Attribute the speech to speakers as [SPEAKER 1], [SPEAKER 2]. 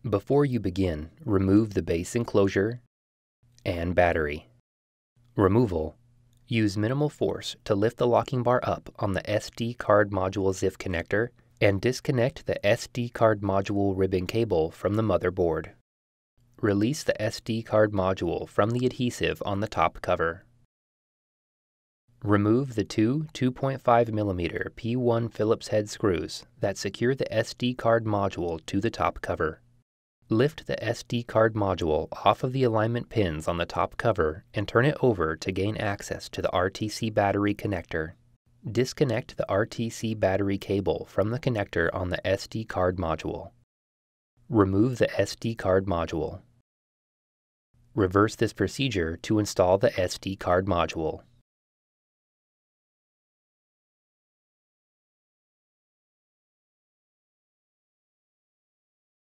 [SPEAKER 1] Before you begin, remove the base enclosure and battery. Removal. Use minimal force to lift the locking bar up on the SD card module ZIF connector and disconnect the SD card module ribbon cable from the motherboard. Release the SD card module from the adhesive on the top cover. Remove the two 2.5mm P1 Phillips head screws that secure the SD card module to the top cover. Lift the SD card module off of the alignment pins on the top cover and turn it over to gain access to the RTC battery connector. Disconnect the RTC battery cable from the connector on the SD card module. Remove the SD card module. Reverse this procedure to install the SD card module.